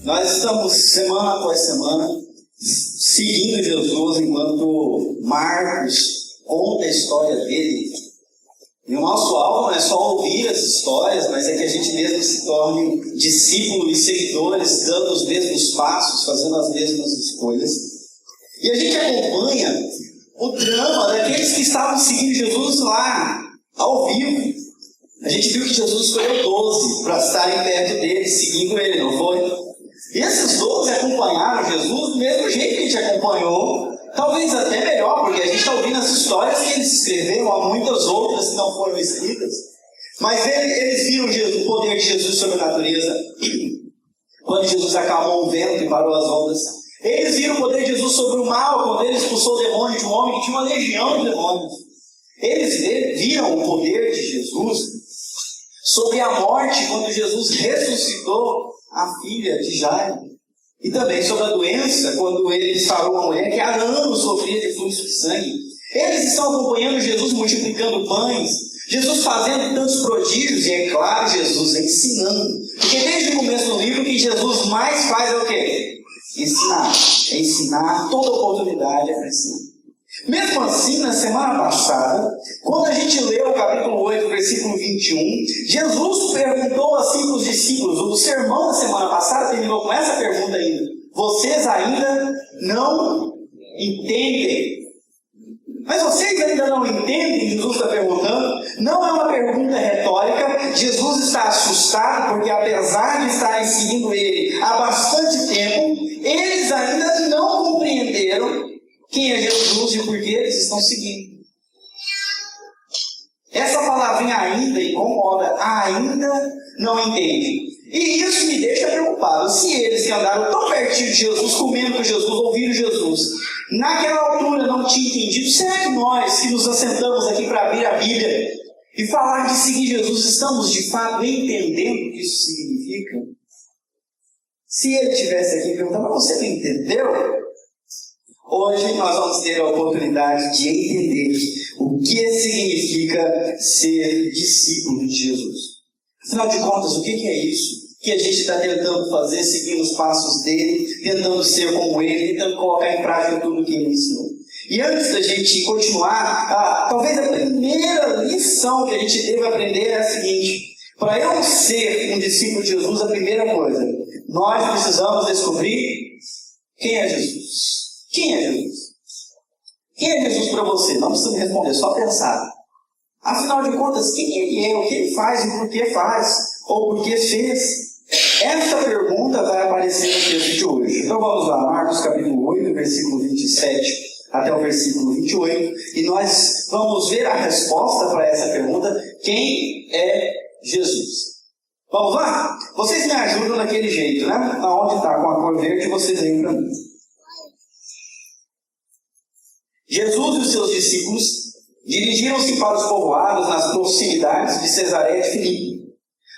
Nós estamos semana após semana seguindo Jesus enquanto Marcos conta a história dele. E o nosso alvo não é só ouvir as histórias, mas é que a gente mesmo se torne discípulo e seguidores, dando os mesmos passos, fazendo as mesmas escolhas. E a gente acompanha o drama daqueles que estavam seguindo Jesus lá, ao vivo. A gente viu que Jesus escolheu 12 para estarem perto dele, seguindo ele, não foi? E esses 12 acompanharam Jesus do mesmo jeito que a gente acompanhou, talvez até melhor, porque a gente está ouvindo as histórias que eles escreveram, há muitas outras que não foram escritas. Mas eles viram o poder de Jesus sobre a natureza, quando Jesus acalmou o vento e parou as ondas. Eles viram o poder de Jesus sobre o mal, quando ele expulsou o demônio de um homem que tinha uma legião de demônios. Eles viram o poder de Jesus sobre a morte, quando Jesus ressuscitou a filha de Jairo. E também sobre a doença, quando ele sarou uma mulher que há anos sofria de fluxo de sangue. Eles estão acompanhando Jesus multiplicando pães, Jesus fazendo tantos prodígios, e é claro, Jesus ensinando. Porque desde o começo do livro, o que Jesus mais faz é o quê? Ensinar. É ensinar, toda oportunidade é para ensinar. Mesmo assim, na semana passada, quando a gente leu o capítulo 8, versículo 21, Jesus perguntou assim para os discípulos, o sermão da semana passada terminou com essa pergunta ainda: vocês ainda não entendem? Mas vocês ainda não entendem? Jesus está perguntando. Não é uma pergunta retórica. Jesus está assustado porque, apesar de estarem seguindo ele há bastante tempo, eles ainda não compreenderam quem é Jesus e por que eles estão seguindo. Essa palavrinha ainda incomoda. Ainda não entende. E isso me deixa preocupado. Se eles que andaram tão pertinho de Jesus, comendo com Jesus, ouvindo Jesus, naquela altura não tinham entendido, será que nós que nos assentamos aqui para abrir a Bíblia e falar de seguir Jesus, estamos de fato entendendo o que isso significa? Se ele estivesse aqui perguntando, mas você não entendeu? Hoje nós vamos ter a oportunidade de entender o que significa ser discípulo de Jesus. Afinal de contas, o que é isso que a gente está tentando fazer, seguindo os passos dele, tentando ser como ele, tentando colocar em prática tudo o que ele ensinou? E antes da gente continuar, talvez a primeira lição que a gente deve aprender é a seguinte: para eu ser um discípulo de Jesus, a primeira coisa, nós precisamos descobrir quem é Jesus. Quem é Jesus? Quem é Jesus para você? Não precisa me responder, só pensar. Afinal de contas, quem ele é, o que ele faz e por que faz, ou por que fez? Essa pergunta vai aparecer no texto de hoje. Então vamos lá, Marcos capítulo 8, versículo 27 até o versículo 28, e nós vamos ver a resposta para essa pergunta: quem é Jesus? Vamos lá? Vocês me ajudam daquele jeito, né? Aonde está com a cor verde, vocês vêm para mim. Jesus e os seus discípulos dirigiram-se para os povoados nas proximidades de Cesareia de Filipe.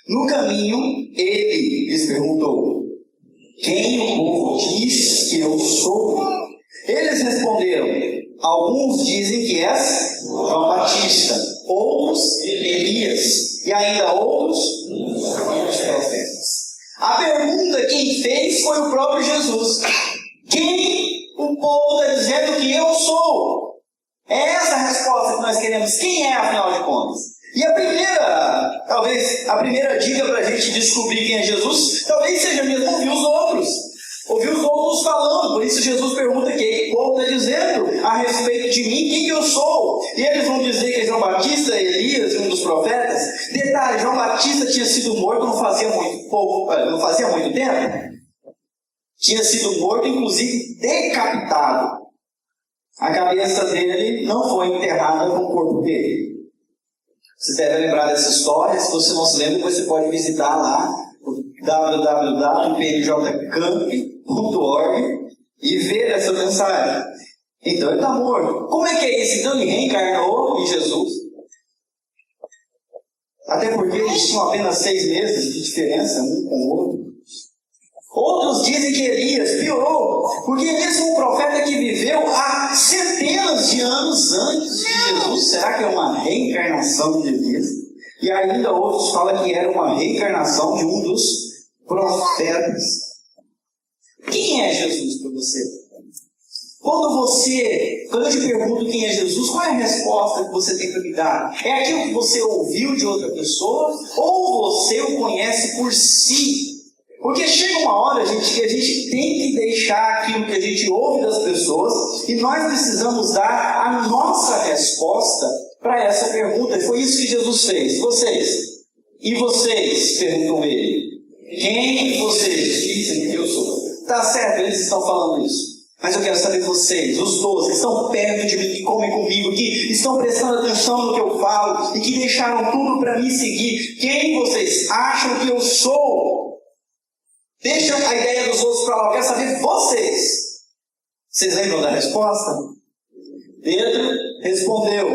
No caminho, ele lhes perguntou: quem o povo diz que eu sou? Eles responderam: alguns dizem que és João Batista, outros Elias, e ainda outros profetas. A pergunta quem fez foi o próprio Jesus. Quem o povo está dizendo que eu sou? É essa a resposta que nós queremos. Quem é, afinal de contas? E talvez a primeira dica para a gente descobrir quem é Jesus, talvez seja mesmo ouvir os outros. Ouvir os outros falando. Por isso Jesus pergunta: quem o povo está dizendo a respeito de mim, quem que eu sou? E eles vão dizer que é João Batista, Elias, um dos profetas. Detalhe: João Batista tinha sido morto não fazia muito tempo. Tinha sido morto, inclusive decapitado. A cabeça dele não foi enterrada com o corpo dele. Você deve lembrar dessa história. Se você não se lembra, depois você pode visitar lá o www.pnjcamp.org e ver essa mensagem. Então ele está morto. Como é que é isso? Então ele reencarnou em Jesus. Até porque eles tinham apenas 6 meses de diferença um com o outro. Outros dizem que Elias piorou, porque Elias foi um profeta que viveu há centenas de anos antes de Jesus. Será que é uma reencarnação de Elias? E ainda outros falam que era uma reencarnação de um dos profetas. Quem é Jesus para você? Quando eu te pergunto quem é Jesus, qual é a resposta que você tem para me dar? É aquilo que você ouviu de outra pessoa ou você o conhece por si? Porque chega uma hora, gente, que a gente tem que deixar aquilo que a gente ouve das pessoas e nós precisamos dar a nossa resposta para essa pergunta. E foi isso que Jesus fez. E vocês? Perguntam ele. Quem vocês dizem que eu sou? Tá certo, eles estão falando isso. Mas eu quero saber vocês, os 12, que estão perto de mim, que comem comigo, que estão prestando atenção no que eu falo e que deixaram tudo para me seguir. Quem vocês acham que eu sou? Deixa a ideia dos outros para lá. Eu quero saber vocês. Vocês lembram da resposta? Pedro respondeu: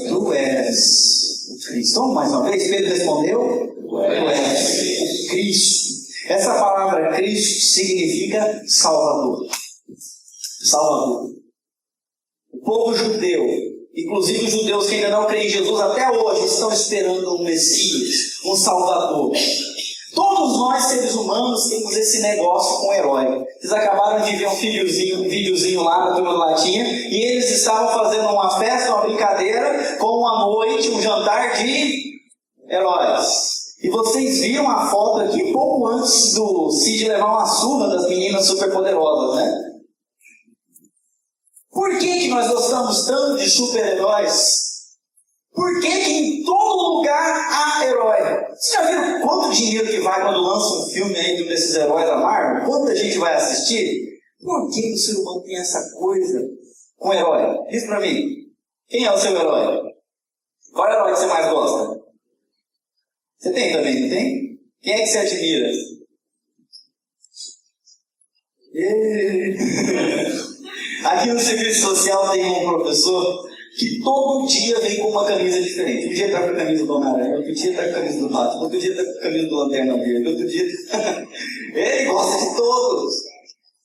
Tu és o Cristo. Então, mais uma vez, Pedro respondeu: Tu és o Cristo. Essa palavra Cristo significa Salvador. Salvador. O povo judeu, inclusive os judeus que ainda não creem em Jesus até hoje, estão esperando um Messias, um Salvador. Todos nós, seres humanos, temos esse negócio com o herói. Vocês acabaram de ver um videozinho lá na Turma do Latinha, e eles estavam fazendo uma festa, uma brincadeira, com uma noite, um jantar de heróis. E vocês viram a foto aqui pouco antes do Cid levar uma surra das meninas superpoderosas, né? Por que nós gostamos tanto de super-heróis? Por que em todo lugar há herói? Vocês já viram quanto dinheiro que vai quando lança um filme aí de um desses heróis da Marvel? Quanta gente vai assistir? Por que o ser humano tem essa coisa com herói? Diz pra mim, quem é o seu herói? Qual herói que você mais gosta? Você tem também, não tem? Quem é que você admira? Aqui no serviço social tem um professor que todo dia vem com uma camisa diferente. Um dia está com a camisa do Homem-Aranha, outro dia está com a camisa do Batman, outro dia está com a camisa do Lanterna Verde, outro dia... Ele gosta de todos.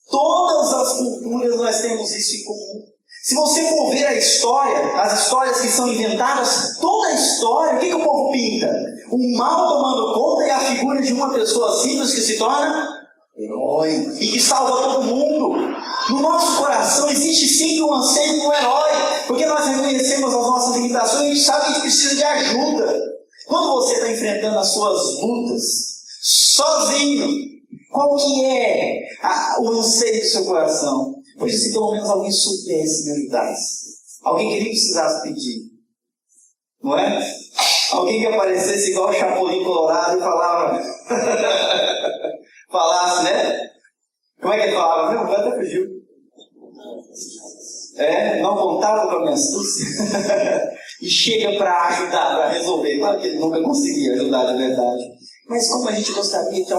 Todas as culturas nós temos isso em comum. Se você for ver a história, as histórias que são inventadas, toda a história, o que o povo pinta? O mal tomando conta e a figura de uma pessoa simples que se torna herói e que salva todo mundo. No nosso coração existe sempre um anseio por um herói, porque nós reconhecemos as nossas limitações e a gente sabe que a gente precisa de ajuda. Quando você está enfrentando as suas lutas sozinho, qual que é o anseio do seu coração? Pois se pelo menos alguém soubesse me ajudasse. Alguém que nem precisasse pedir. Não é? Alguém que aparecesse igual o Chapolin Colorado e falava... falasse, né? Como é que ele falava? Não, até fugiu. Não contava com a minha astúcia. E chega para ajudar, para resolver. Claro que ele nunca conseguia ajudar, de verdade. Mas como a gente gostaria que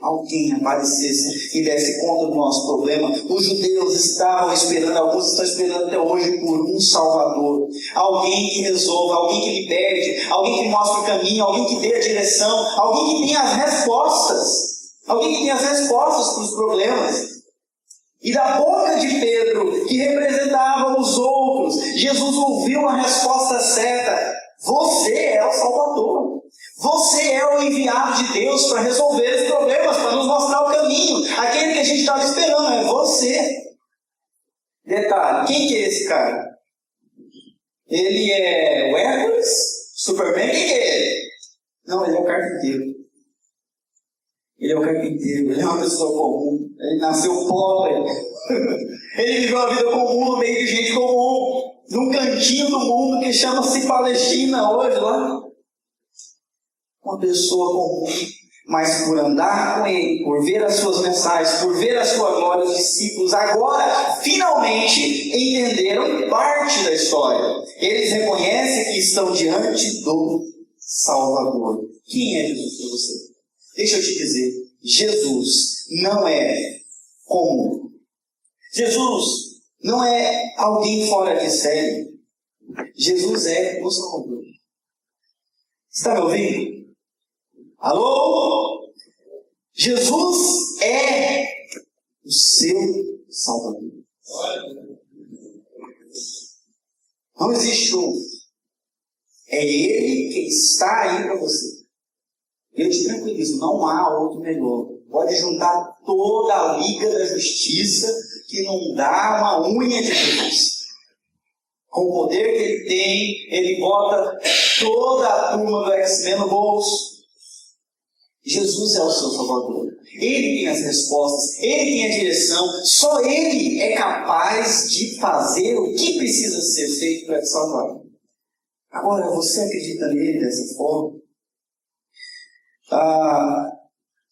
alguém aparecesse e desse conta do nosso problema. Os judeus estavam esperando, alguns estão esperando até hoje por um Salvador. Alguém que resolva, alguém que liberte, alguém que mostre o caminho, alguém que dê a direção, alguém que tenha as respostas. Alguém que tenha as respostas para os problemas. E da boca de Pedro, que representava os outros, Jesus ouviu a resposta certa. Você é o Salvador. Você é o enviado de Deus para resolver os problemas, para nos mostrar o caminho. Aquele que a gente estava esperando é você. Detalhe, quem que é esse cara? Ele é o Hércules? Superman? Quem que é ele? Não, ele é o carpinteiro. Ele é um carpinteiro, ele é uma pessoa comum. Ele nasceu pobre. Ele viveu uma vida comum no meio de gente comum. Num cantinho do mundo que chama-se Palestina hoje lá. Uma pessoa comum. Mas por andar com ele, por ver as suas mensagens, por ver a sua glória, os discípulos agora finalmente entenderam parte da história. Eles reconhecem que estão diante do Salvador. Quem é Jesus para você? Deixa eu te dizer, Jesus não é comum. Jesus não é alguém fora de série. Jesus é o Salvador. Está me ouvindo? Alô? Jesus é o seu Salvador. Não existe outro. É Ele que está aí para você. Eu te tranquilizo, não há outro melhor. pode juntar toda a liga da justiça, que não dá uma unha de Jesus. Com o poder que ele tem, ele bota toda a turma do X-Men no bolso. Jesus é o seu Salvador. Ele tem as respostas, ele tem a direção. Só ele é capaz de fazer o que precisa ser feito para te salvar. Agora, você acredita nele dessa forma?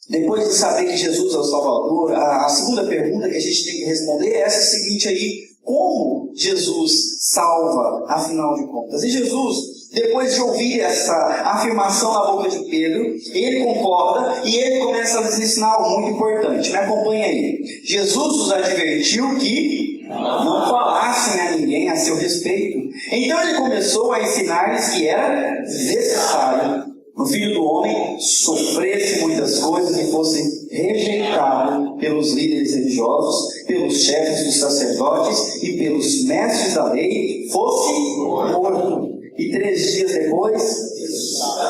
Depois de saber que Jesus é o Salvador, a segunda pergunta que a gente tem que responder é essa seguinte aí: como Jesus salva, afinal de contas? E Jesus, depois de ouvir essa afirmação na boca de Pedro, ele concorda e ele começa a nos ensinar algo muito importante. Me acompanha aí. Jesus os advertiu que não falassem a ninguém a seu respeito. Então ele começou a ensinar-lhes que era necessário o Filho do Homem sofresse muitas coisas e fosse rejeitado pelos líderes religiosos, pelos chefes dos sacerdotes e pelos mestres da lei, fosse morto e 3 dias depois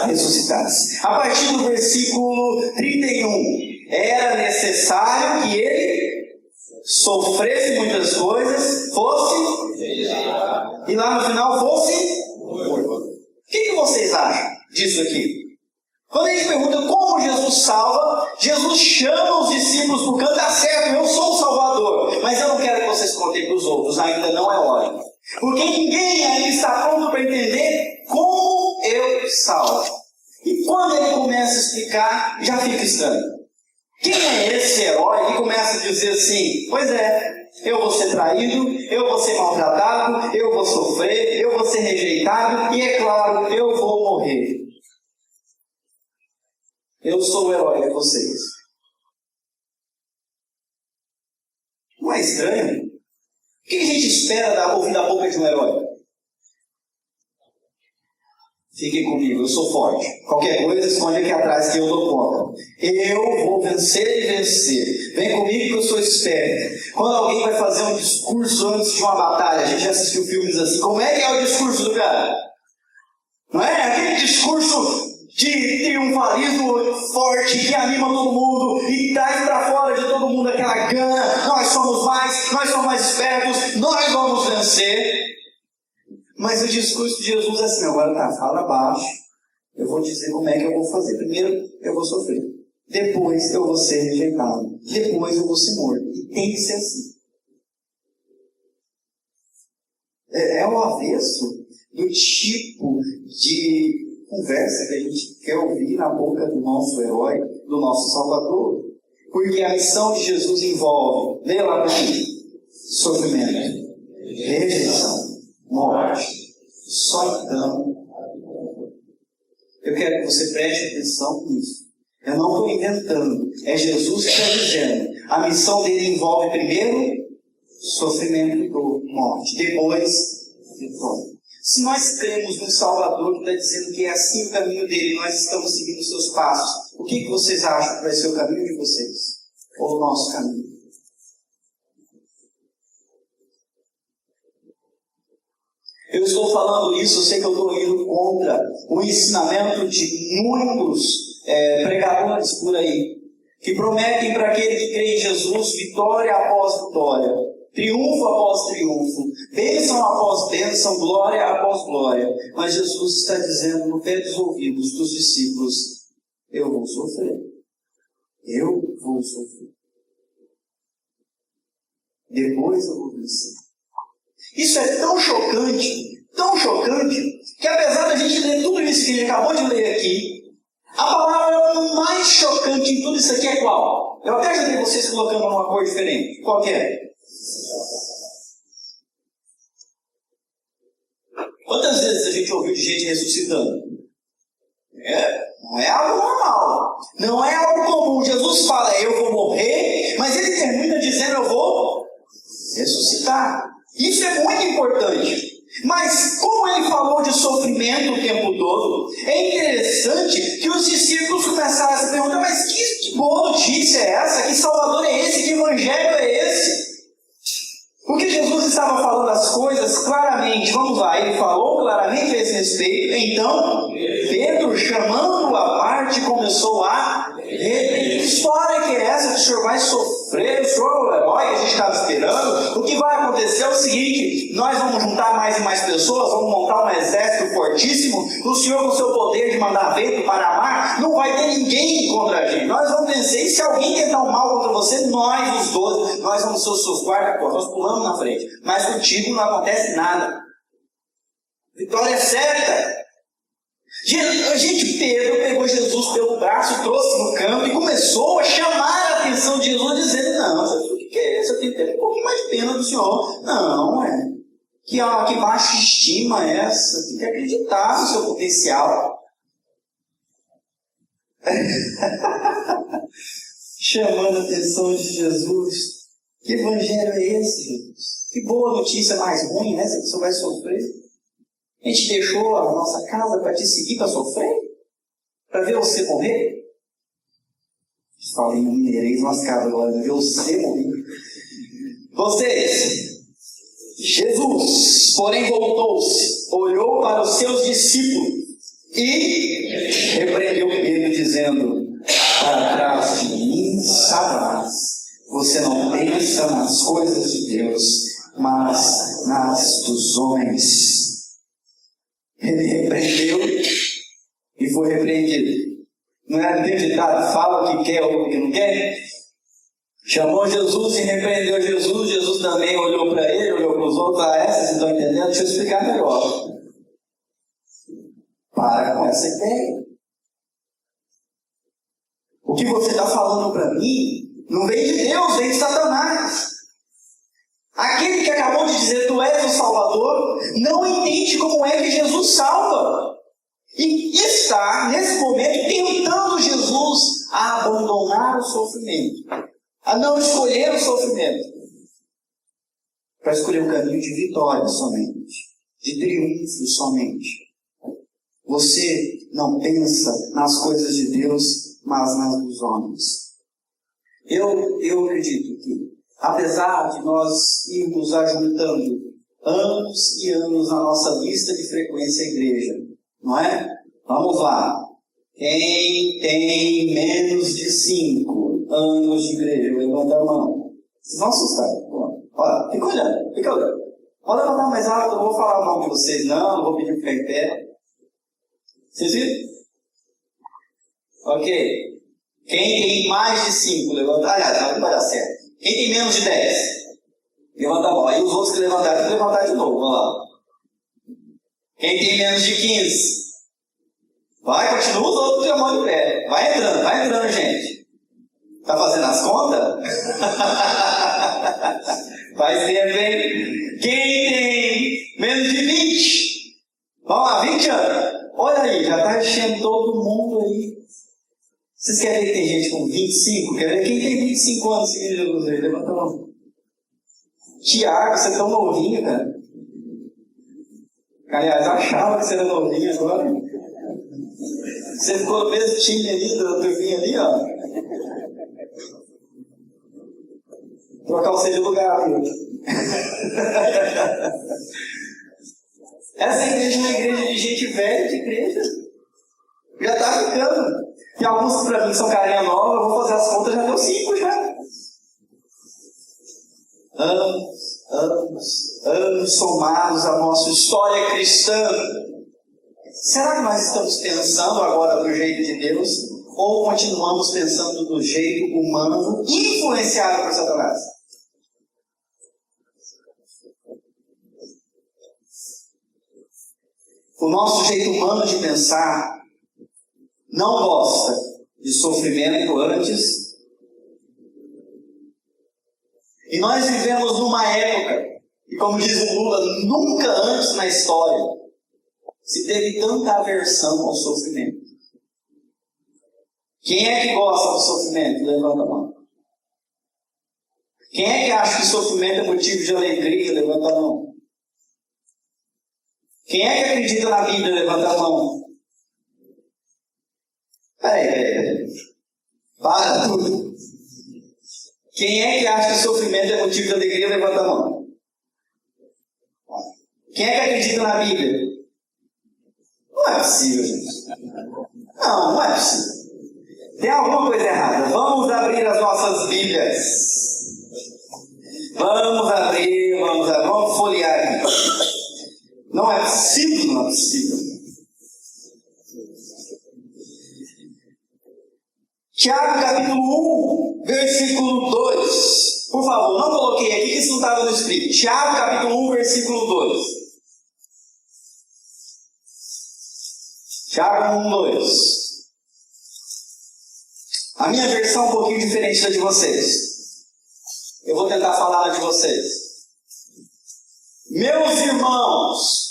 ressuscitasse. A partir do versículo 31, era necessário que ele sofresse muitas coisas, fosse e lá no final fosse morto. O que vocês acham disso aqui? Quando a gente pergunta como Jesus salva, Jesus chama os discípulos para o canto. Tá certo, eu sou o Salvador, mas eu não quero que vocês contem para os outros, ainda não é hora. Porque ninguém ainda está pronto para entender como eu salvo. E quando ele começa a explicar, já fica estranho. Quem é esse herói que começa a dizer assim: pois é, eu vou ser traído, eu vou ser maltratado, eu vou sofrer, eu vou ser rejeitado e, é claro, eu vou morrer. Eu sou o herói de vocês. Não é estranho? O que a gente espera ouvir da boca de um herói? Fiquem comigo, eu sou forte. Qualquer coisa, esconde aqui atrás que eu dou conta. Eu vou vencer e vencer. Vem comigo que eu sou esperto. Quando alguém vai fazer um discurso antes de uma batalha, a gente já assistiu filmes assim. Como é que é o discurso do cara? Não é? Aquele discurso de triunfalismo forte que anima todo mundo e traz para fora de todo mundo aquela gana. Nós somos mais espertos, nós vamos vencer. Mas o discurso de Jesus é assim: agora tá, fala baixo, eu vou dizer como é que eu vou fazer. Primeiro eu vou sofrer, depois eu vou ser rejeitado, depois eu vou ser morto. E tem que ser assim. É o avesso do tipo de conversa que a gente quer ouvir na boca do nosso herói, do nosso Salvador. Porque a missão de Jesus envolve, leia lá para mim, sofrimento, rejeição, morte. Só então, eu quero que você preste atenção nisso. Eu não estou inventando, é Jesus que está dizendo. A missão dele envolve primeiro sofrimento e dor, morte, depois vitória. Se nós cremos no Salvador que está dizendo que é assim o caminho dele, nós estamos seguindo os seus passos, o que vocês acham que vai ser o caminho de vocês? Ou o nosso caminho? Eu estou falando isso, eu sei que eu estou indo contra o ensinamento de muitos pregadores por aí, que prometem para aquele que crê em Jesus vitória após vitória, triunfo após triunfo, bênção após bênção, glória após glória. Mas Jesus está dizendo no pé dos ouvidos dos discípulos: eu vou sofrer. Eu vou sofrer. Depois eu vou vencer. Isso é tão chocante, que apesar da gente ler tudo isso que a gente acabou de ler aqui, a palavra mais chocante em tudo isso aqui é qual? Eu até já vi vocês colocando numa cor diferente. Qual que é? Quantas vezes a gente ouviu de gente ressuscitando? Não é algo normal. Não é algo comum. Jesus fala: eu vou morrer, mas ele termina dizendo: eu vou ressuscitar. Isso é muito importante. Mas como ele falou de sofrimento o tempo todo, é interessante que os discípulos começaram a se perguntar: mas que boa notícia é essa? Que Salvador é esse? Que Evangelho é esse? Porque Jesus estava falando as coisas claramente. Vamos lá, ele falou claramente a esse respeito. Então, Pedro, chamando-o à parte, começou a Que história que é essa que o senhor vai sofrer? O senhor é o herói que a gente estava esperando? O que vai acontecer é o seguinte: nós vamos juntar mais e mais pessoas, vamos montar um exército fortíssimo. O senhor, com seu poder de mandar vento para mar, não vai ter ninguém contra a gente. Nós vamos vencer. E se alguém tentar um mal contra você, nós, os 12, nós vamos ser os seus guarda-costas. Nós pulamos na frente. Mas contigo não acontece nada. Vitória é certa. Gente, Pedro pegou Jesus pelo braço, trouxe no campo e começou a chamar a atenção de Jesus, dizendo: não, o que é isso? Eu tenho que ter um pouquinho mais de pena do Senhor. Não, que baixa estima é essa? Tem que acreditar no seu potencial. Chamando a atenção de Jesus. Que evangelho é esse, Jesus? Que boa notícia mais ruim essa que você vai sofrer? A gente deixou a nossa casa para te seguir, para sofrer? Para ver você morrer? Falei um mineirês lascado agora, ver você morrer. Vocês, Jesus, porém, voltou-se, olhou para os seus discípulos e repreendeu Pedro, dizendo: para trás de mim, Satanás, você não pensa nas coisas de Deus, mas nas dos homens. Ele repreendeu e foi repreendido. Não é acreditado, fala o que quer ou o que não quer? Chamou Jesus e repreendeu Jesus. Jesus também olhou para ele, olhou para os outros. Vocês estão entendendo? Deixa eu explicar melhor. Para com essa ideia. O que você está falando para mim não vem de Deus, vem de Satanás. Aquele que acabou de dizer: tu és o Salvador, não entende como é que Jesus salva. E está, nesse momento, tentando Jesus a abandonar o sofrimento, a não escolher o sofrimento, para escolher o caminho de vitória somente, de triunfo somente. Você não pensa nas coisas de Deus, mas nas dos homens. Eu acredito que, apesar de nós irmos ajuntando anos e anos na nossa lista de frequência à igreja, não é? Vamos lá. Quem tem menos de 5 anos de igreja, levanta a mão. Vocês vão assustar. Olha, fica olhando, fica olhando. Pode levantar mais alto, eu não vou falar o nome de vocês, não vou pedir para ficar em pé. Vocês viram? Ok. Quem tem mais de 5, levanta. Aliás, não vai dar certo. Quem tem menos de 10? Levanta a mão. Aí os outros que levantaram, tem que levantar de novo. Vamos lá. Quem tem menos de 15? Vai, continua os outros com a mão de pé. Vai entrando, gente. Tá fazendo as contas? Faz tempo, hein? Quem tem menos de 20? Vamos lá, 20 anos. Olha aí, já está enchendo todo mundo aí. Vocês querem ver que tem gente com 25? Quer ver quem tem 25 anos seguindo Jesus aí? Levanta a mão. Tiago, você é tão novinho, cara. Aliás, achava que você era novinho agora. Você ficou no mesmo time ali, da turminha ali, ó. Trocar você de lugar, viu? Essa igreja é uma igreja de gente velha de igreja. Já está ficando. E alguns para mim são carinha nova, eu vou fazer as contas, já deu 5 já. Anos somados à nossa história cristã. Será que nós estamos pensando agora do jeito de Deus? Ou continuamos pensando do jeito humano, influenciado por Satanás? O nosso jeito humano de pensar não gosta de sofrimento antes. E nós vivemos numa época, e como diz o Lula, nunca antes na história se teve tanta aversão ao sofrimento. Quem é que gosta do sofrimento? Levanta a mão. Quem é que acha que o sofrimento é motivo de alegria? Levanta a mão. Quem é que acredita na Bíblia? Levanta a mão. Peraí. Para tudo. Quem é que acha que o sofrimento é motivo de alegria? Levanta a mão. Quem é que acredita na Bíblia? Não é possível, gente. Não é possível. Tem alguma coisa errada. Vamos abrir as nossas Bíblias. Vamos folhear aqui. Não é possível, não é possível. Tiago capítulo 1, versículo 2. Por favor, não coloquei aqui que isso não estava no escrito. Tiago capítulo 1, versículo 2. Tiago 1, 2. A minha versão é um pouquinho diferente da de vocês. Eu vou tentar falar a de vocês. Meus irmãos,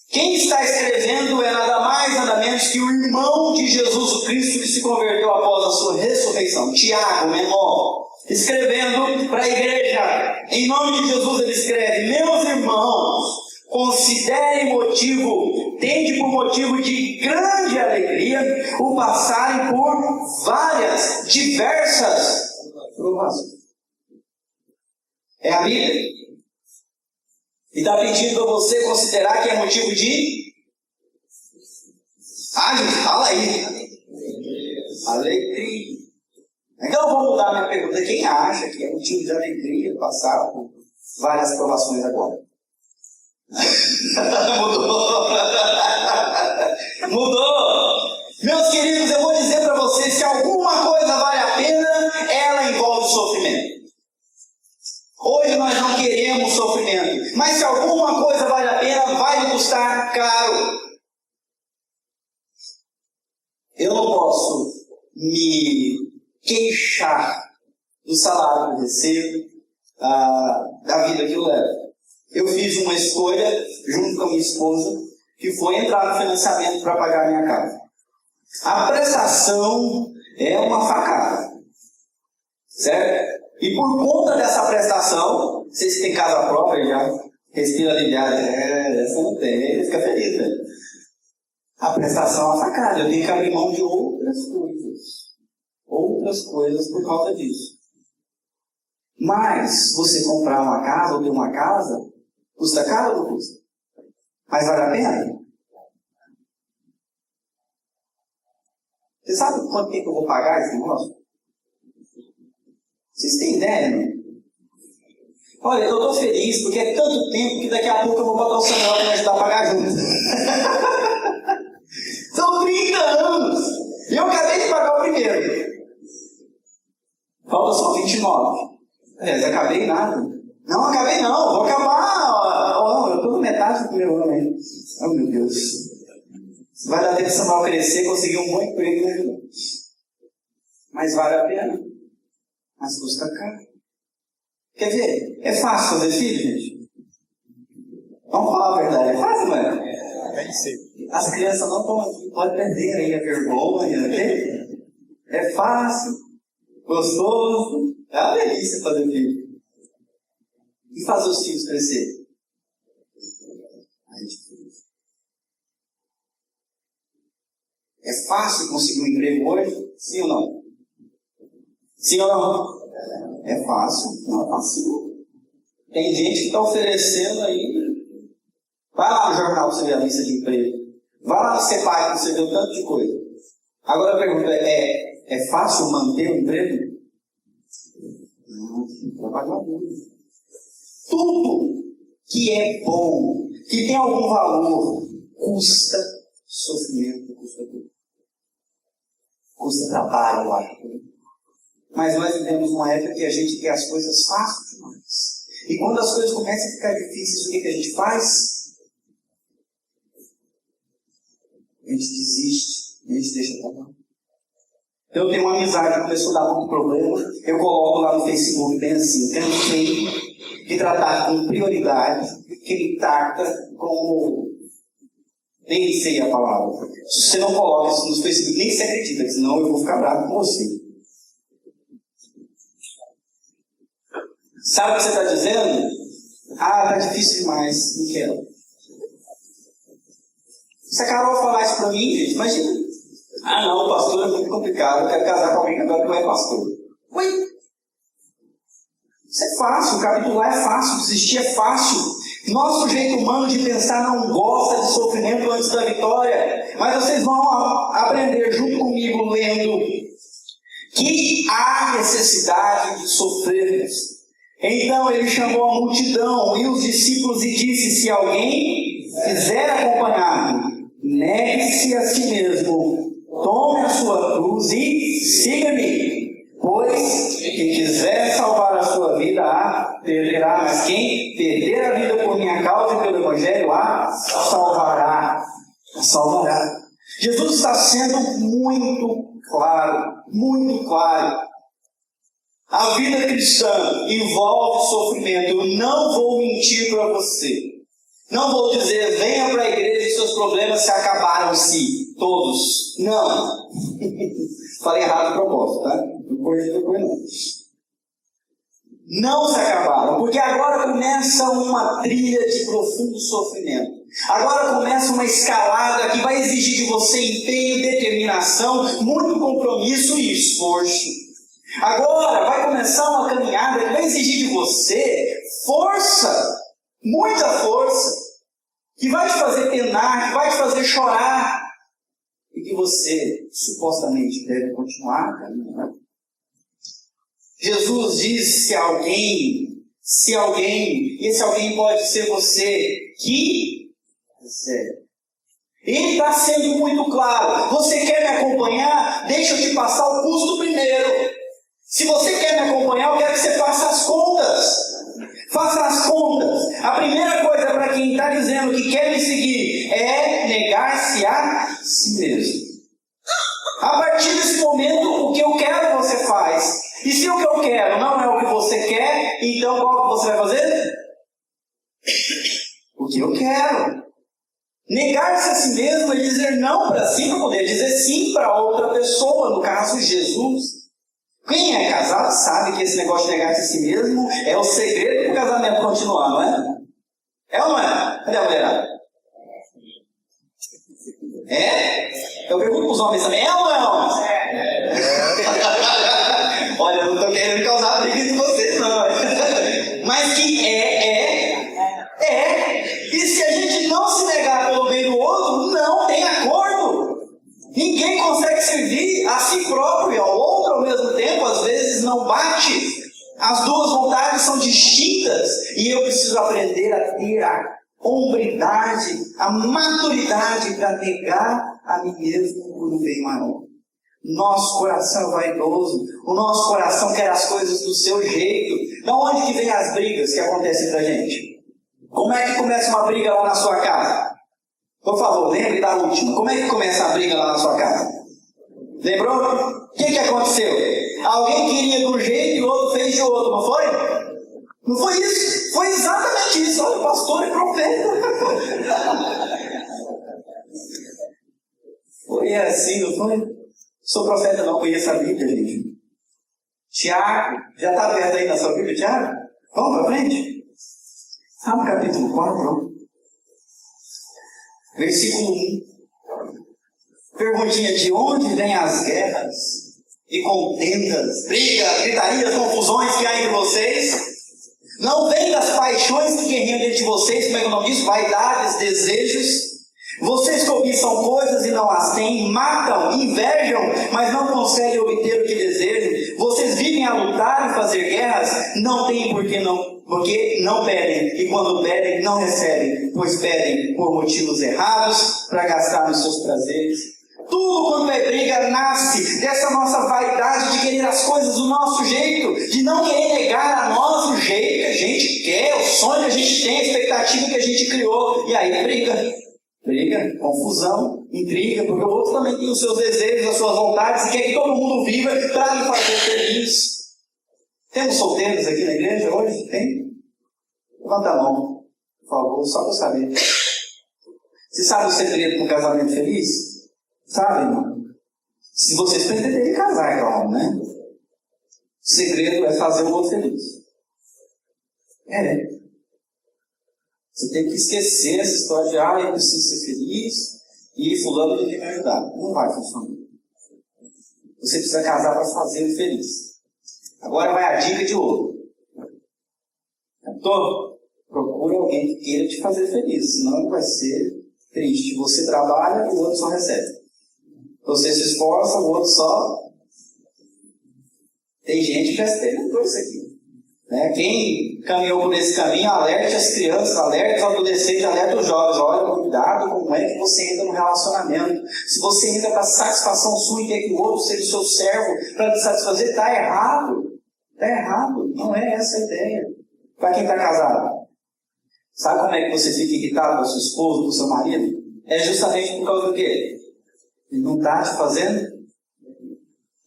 quem está escrevendo é nada mais, nada menos que o irmão de Jesus Cristo que se converteu após a sua ressurreição. Tiago, menor, escrevendo para a igreja. Em nome de Jesus ele escreve: meus irmãos, tende por motivo de grande alegria o passarem por diversas provações. É a Bíblia. E está pedindo para você considerar que é motivo de... gente, fala aí. Alegria. Então eu vou mudar a minha pergunta. Quem acha que é motivo de alegria passar por várias provações agora? Mudou. Meus queridos, eu vou dizer para vocês: se alguma coisa vale a pena, ela envolve sofrimento. Hoje nós não queremos sofrimento, mas se alguma coisa vale a pena, vai custar caro. Eu não posso me queixar do salário que eu recebo, da vida que eu levo. Eu fiz uma escolha, junto com a minha esposa, que foi entrar no financiamento para pagar a minha casa. A prestação é uma facada, certo? E por conta dessa prestação, vocês têm casa própria já, respira aliviado, essa não tem, fica feliz, velho. A prestação é uma facada, eu tenho que abrir mão de outras coisas por causa disso. Mas você comprar uma casa ou ter uma casa, custa caro ou não custa? Mas vale a pena? Você sabe quanto tempo eu vou pagar esse negócio? Vocês têm ideia, não? Olha, eu estou feliz porque é tanto tempo que daqui a pouco eu vou botar o Samuel para me ajudar a pagar junto. São 30 anos! E eu acabei de pagar o primeiro. Falta só 29. Acabei nada. Não, acabei não. Vou acabar. Eu estou na metade do primeiro ano ainda. Oh, meu Deus. Vai dar tempo de Samuel crescer, conseguir um bom emprego, né? Mas vale a pena. Mas custa caro. Quer ver? É fácil fazer filho, gente? Vamos falar a verdade. É fácil, mano? As crianças não estão aqui. Pode perder aí a vergonha, né? É fácil. Gostoso. É uma delícia fazer filho. E fazer os filhos crescer? É fácil conseguir um emprego hoje? Sim ou não? Sim ou não? É fácil? Não é fácil. Tem gente que está oferecendo aí. Vai lá no jornal para você ver a lista de emprego. Vai lá no CEPAC para você ver um tanto de coisa. Agora a pergunta é fácil manter o emprego? Não, trabalhar muito. Tudo que é bom, que tem algum valor, custa sofrimento, custa dor. Custa trabalho, eu acho. Mas nós vivemos uma época que a gente quer as coisas fáceis demais. E quando as coisas começam a ficar difíceis, o que a gente faz? A gente desiste, a gente deixa pra lá. Eu tenho uma amizade que começou a dar muito problema, eu coloco lá no Facebook bem assim: cansei de tratar com prioridade, que me trata como... Nem sei a palavra. Se você não coloca isso no Facebook, nem se acredita, senão eu vou ficar bravo com você. Sabe o que você está dizendo? Tá difícil demais, não quero. Se a Carol falar isso para mim, gente, imagina. Não, pastor é muito complicado, eu quero casar com alguém agora que não é pastor. Oi? Isso é fácil, capitular é fácil, desistir é fácil. Nosso jeito humano de pensar não gosta de sofrimento antes da vitória. Mas vocês vão aprender junto comigo lendo que há necessidade de sofrermos. Então ele chamou a multidão e os discípulos e disse: se alguém quiser acompanhar-me, negue-se a si mesmo, tome a sua cruz e siga-me. Pois quem quiser salvar a sua vida a perderá, mas quem perder a vida por minha causa e pelo Evangelho a salvará. A salvará. Jesus está sendo muito claro, muito claro. A vida cristã envolve sofrimento. Eu não vou mentir para você. Não vou dizer, venha para a igreja e seus problemas se acabaram-se. Todos. Não. Falei errado de propósito, tá? Não. Não se acabaram. Porque agora começa uma trilha de profundo sofrimento. Agora começa uma escalada que vai exigir de você empenho, determinação, muito compromisso e esforço. Agora vai começar uma caminhada que vai exigir de você força, muita força, que vai te fazer penar, que vai te fazer chorar, e que você supostamente deve continuar caminhando. Jesus diz: se alguém, e esse alguém pode ser você, que quiser. Ele está sendo muito claro. Você quer me acompanhar? Deixa eu te passar o custo primeiro. Se você quer me acompanhar, eu quero que você faça as contas. Faça as contas. A primeira coisa para quem está dizendo que quer me seguir é negar-se a si mesmo. A partir desse momento, o que eu quero você faz. E se o que eu quero não é o que você quer, então qual que você vai fazer? O que eu quero. Negar-se a si mesmo é dizer não para si, para poder dizer sim para outra pessoa, no caso Jesus. Quem é casado sabe que esse negócio de negar-se a si mesmo é o segredo para o casamento continuar, não é? É ou não é? Cadê a mulherada? É? Eu pergunto para os homens também, é ou não? É. Olha, eu não estou querendo causar briga entre vocês, não. Mas que E se a gente não se negar pelo bem do outro, não tem acordo. Ninguém consegue servir a si próprio e ao outro ao mesmo tempo. Às vezes não bate. As duas vontades são distintas. E eu preciso aprender a ter a hombridade, a maturidade para negar a mim mesmo por um bem maior. Nosso coração é vaidoso. O nosso coração quer as coisas do seu jeito. Da onde que vem as brigas que acontecem pra gente? Como é que começa uma briga lá na sua casa? Por favor, lembre da última. Como é que começa a briga lá na sua casa? Lembrou? O que aconteceu? Alguém queria de um jeito e o outro fez de outro, não foi? Não foi isso? Foi exatamente isso. Olha, o pastor é profeta. Foi assim, não foi? Sou profeta, não conheço a Bíblia, gente. Tiago, já está aberto aí na sua Bíblia, Tiago? Vamos para frente? No capítulo 4, versículo 1. Perguntinha: de onde vêm as guerras e contendas, brigas, gritarias, confusões que há entre vocês? Não vem das paixões que guerreiam dentro de vocês, como é que o nome diz? Vaidades, desejos. Vocês cobiçam coisas e não as têm, matam, invejam, mas não conseguem obter o que desejam. Vocês vivem a lutar e fazer guerras, não têm porque não pedem, e quando pedem, não recebem, pois pedem por motivos errados, para gastar nos seus prazeres. Tudo quanto é briga nasce dessa nossa vaidade de querer as coisas do nosso jeito, de não querer negar a nós o jeito que a gente quer, o sonho que a gente tem, a expectativa que a gente criou, e aí briga, confusão, intriga, porque o outro também tem os seus desejos, as suas vontades, e quer que todo mundo viva para lhe fazer feliz. Temos solteiros aqui na igreja hoje? Tem? Levanta a mão, por favor, só para eu saber. Você sabe o segredo para um casamento feliz? Sabe, irmão? Se vocês pretenderem casar, claro, né? O segredo é fazer o outro feliz. Você tem que esquecer essa história de eu preciso ser feliz e fulano tem que me ajudar. Não vai funcionar. Você precisa casar para fazer ele feliz. Agora vai a dica de ouro. Captou? Procure alguém que queira te fazer feliz, senão vai ser triste. Você trabalha e o outro só recebe. Você se esforça, o outro só Tem gente que já experimentou isso aqui. Né? Quem caminhou por esse caminho, alerte as crianças, alerte os adolescentes, alerte os jovens. Olha, cuidado como é que você entra no relacionamento. Se você entra para satisfação sua e quer que o outro seja o seu servo para te satisfazer, está errado. Está errado. Não é essa a ideia. Para quem está casado, sabe como é que você fica irritado com a sua esposa, com o seu marido? É justamente por causa do quê? Ele não está te fazendo?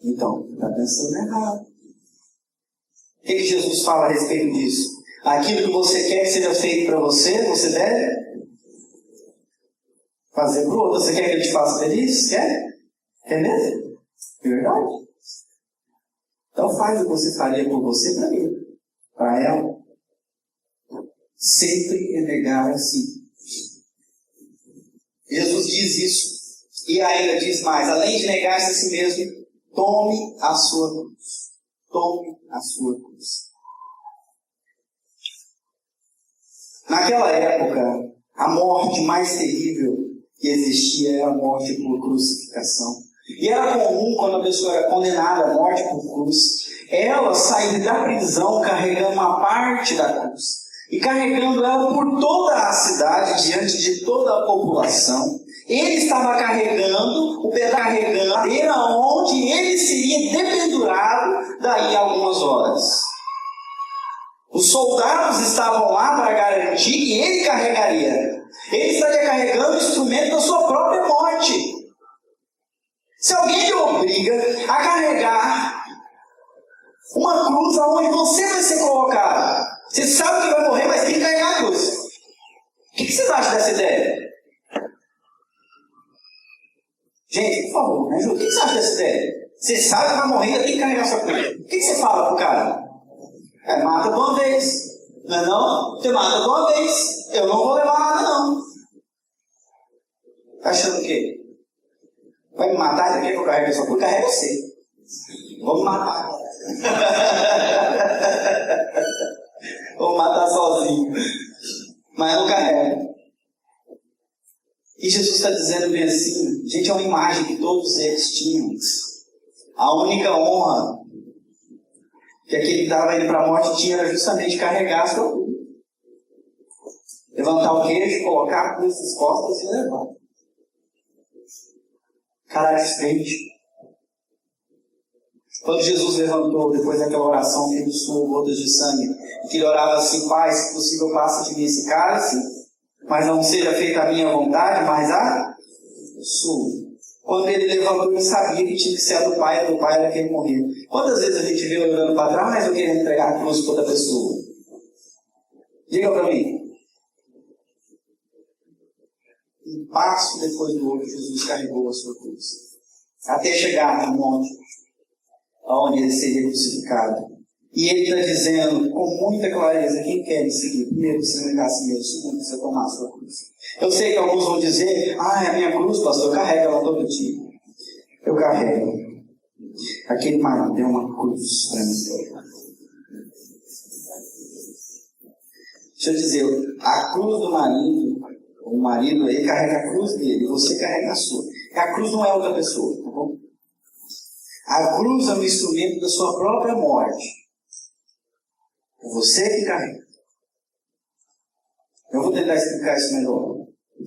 Então, está pensando errado. O que Jesus fala a respeito disso? Aquilo que você quer que seja feito para você, você deve fazer para o outro. Você quer que ele te faça feliz? Quer? Quer mesmo? É verdade. Então faz o que você faria por você para ele. Para ela. Sempre é negar assim. Jesus diz isso. E ainda diz mais. Além de negar-se a si mesmo, tome a sua cruz. Tome a sua cruz. Naquela época, a morte mais terrível que existia era a morte por crucificação. E era comum, quando a pessoa era condenada à morte por cruz, ela sair da prisão carregando uma parte da cruz. E carregando ela por toda a cidade, diante de toda a população. Ele estava carregando o pedaço carregando onde ele seria dependurado daí a algumas horas. Os soldados estavam lá para garantir que ele carregaria. Ele estaria carregando o instrumento da sua própria morte. Se alguém lhe obriga a carregar uma cruz aonde você vai ser colocado, você sabe que vai morrer, mas tem que carregar a cruz. O que vocês acham dessa ideia? Gente, por favor, me ajuda. O que você acha dessa ideia? Você sabe que vai morrer e ainda tem que carregar sua cruz. O que você fala pro cara? Mata de uma vez. Não é não? Você mata de uma vez. Eu não vou levar nada não. Tá achando o quê? Vai me matar? Você quer que eu carregue a sua cruz? Carrega você. Vamos matar agora. Vou matar sozinho. Mas não carrega. E Jesus está dizendo bem assim, gente, é uma imagem que todos eles tinham. A única honra que aquele que estava indo para a morte tinha era justamente carregar a sua cruz. Levantar o queijo, colocar a cruz nas costas e levar. Caráter de frente. Quando Jesus levantou, depois daquela oração que ele suou gotas de sangue, que ele orava assim, Pai, se possível, passa de mim esse cálice, mas não seja feita a minha vontade, mas a sua. Quando ele levantou, ele sabia que tinha que ser a do Pai era quem morria. Quantas vezes a gente vê olhando para trás ou querendo entregar a cruz para outra pessoa? Diga para mim. Um passo depois do outro, Jesus carregou a sua cruz. Até chegar no monte, onde ele seria crucificado. E ele está dizendo com muita clareza, quem quer me seguir? Primeiro precisa negar a si mesmo, segundo precisa tomar a sua cruz. Eu sei que alguns vão dizer, é a minha cruz, pastor, eu carrego ela todo dia. Eu carrego. Aquele marido deu uma cruz para mim. Deixa eu dizer, a cruz do marido, o marido aí carrega a cruz dele, você carrega a sua. A cruz não é outra pessoa, tá bom? A cruz é um instrumento da sua própria morte. É você que carrega. Eu vou tentar explicar isso melhor.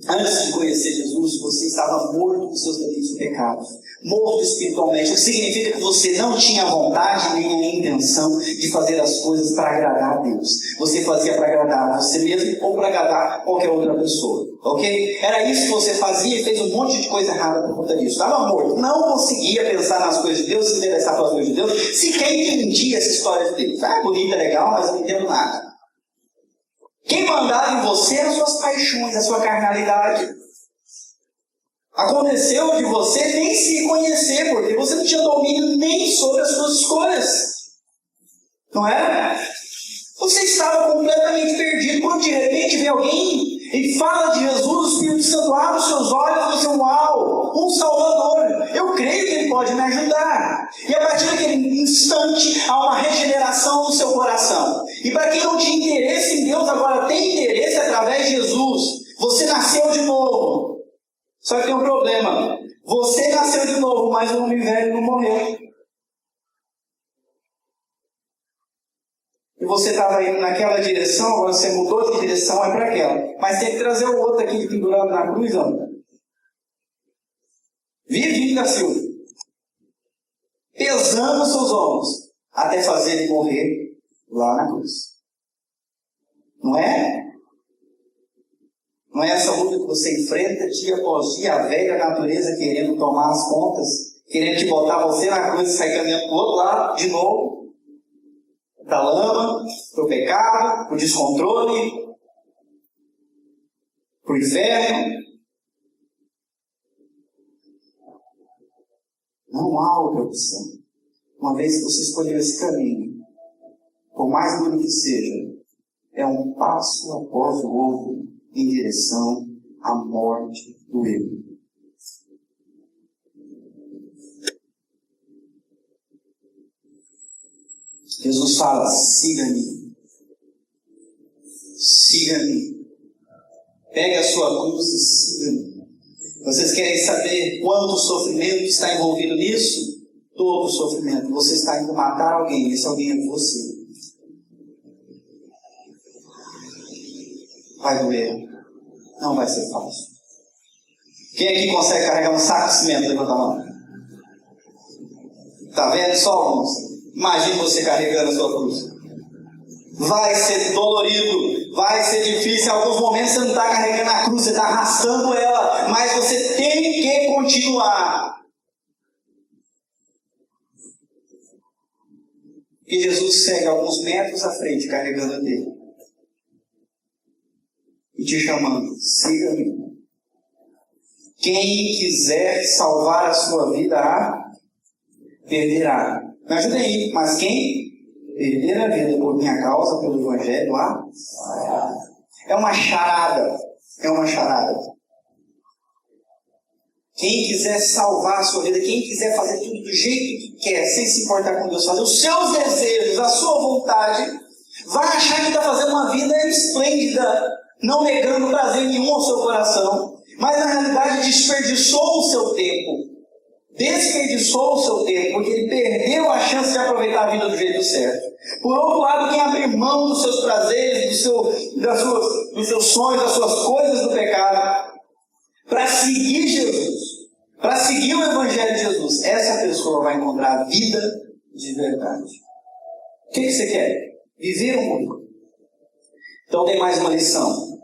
Antes de conhecer Jesus, você estava morto com seus delitos e pecados. Morto espiritualmente. O que significa que você não tinha vontade nem a intenção de fazer as coisas para agradar a Deus. Você fazia para agradar a você mesmo ou para agradar qualquer outra pessoa. Ok? Era isso que você fazia e fez um monte de coisa errada por conta disso. Estava morto. Não conseguia pensar nas coisas de Deus, se interessar pelas coisas de Deus. Sequer entendia essa história de Deus. Bonita, legal, mas eu não entendo nada. Quem mandava em você eram as suas paixões, a sua carnalidade. Aconteceu de você nem se conhecer, porque você não tinha domínio nem sobre as suas escolhas. Não é? Você estava completamente perdido. Quando de repente vem alguém e fala de Jesus, o Espírito Santo abre os seus olhos e diz, uau, um Salvador. Eu creio que Ele pode me ajudar. E a partir daquele instante, há uma regeneração no seu coração. E para quem não tinha interesse em Deus, agora tem interesse através de Jesus. Você nasceu de novo. Só que tem um problema. Você nasceu de novo, mas o homem velho não morreu. e você estava indo naquela direção, agora você mudou de direção, é para aquela. Mas tem que trazer o outro aqui pendurado na cruz, não. Vive da Silva, pesando seus ombros, até fazer ele morrer lá na cruz. Não é? Não é essa luta que você enfrenta dia após dia, a velha natureza querendo tomar as contas, querendo te botar você na cruz e sair caminhando para o outro lado de novo, da lama, para o pecado, para o descontrole, para o inferno. Não há outra opção. Uma vez que você escolheu esse caminho, por mais duro que seja, é um passo após o outro em direção à morte do eu. Jesus fala: siga-me. Siga-me. Pegue a sua cruz e siga-me. Vocês querem saber quanto sofrimento está envolvido nisso? Todo sofrimento. Você está indo matar alguém, esse alguém é você. Vai doer. Não vai ser fácil. Quem aqui consegue carregar um saco de cimento? Levanta a mão. Está vendo? Só alguns. Imagine você carregando a sua cruz. Vai ser dolorido, vai ser difícil. Em alguns momentos você não está carregando a cruz, você está arrastando ela, mas você tem que continuar. E Jesus segue alguns metros à frente carregando a dele e te chamando: siga-me. Quem quiser salvar a sua vida, perderá. Me ajuda aí, mas quem perder a vida por minha causa, pelo Evangelho, é uma charada. É uma charada. Quem quiser salvar a sua vida, quem quiser fazer tudo do jeito que quer, sem se importar com Deus, fazer os seus desejos, a sua vontade, vai achar que está fazendo uma vida esplêndida, não negando prazer nenhum ao seu coração, mas na realidade desperdiçou o seu tempo. Desperdiçou o seu tempo, porque ele perdeu a chance de aproveitar a vida do jeito certo. Por outro lado, quem abrir mão dos seus prazeres, dos seus sonhos, das suas coisas do pecado, para seguir Jesus, para seguir o Evangelho de Jesus, essa pessoa vai encontrar a vida de verdade. O que você quer? Viver ou morrer? Então tem mais uma lição.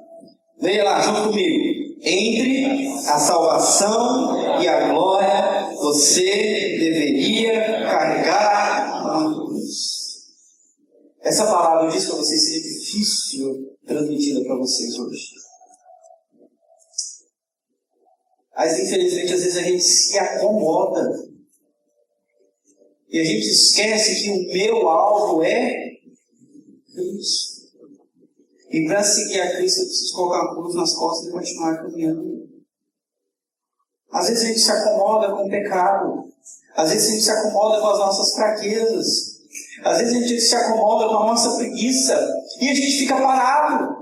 Veja lá junto comigo. Entre a salvação e a glória, você deveria carregar uma cruz. Essa palavra eu disse para vocês seria difícil transmitida para vocês hoje. Mas infelizmente às vezes a gente se acomoda e a gente esquece que o meu alvo é Cristo. E para seguir a Cristo eu preciso colocar a cruz nas costas e continuar caminhando. Às vezes a gente se acomoda com o pecado. Às vezes a gente se acomoda com as nossas fraquezas. Às vezes a gente se acomoda com a nossa preguiça. E a gente fica parado.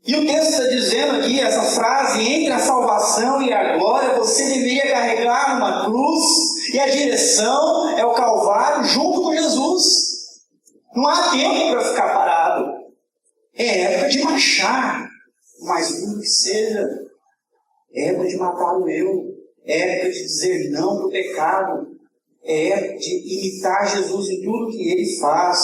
E o texto está dizendo aqui, essa frase: entre a salvação e a glória, você deveria carregar uma cruz. E a direção é o Calvário junto com Jesus. Não há tempo para ficar parado. É época de marchar, o mais duro que seja. É época de matar o eu. É época de dizer não para o pecado. É época de imitar Jesus em tudo que Ele faz.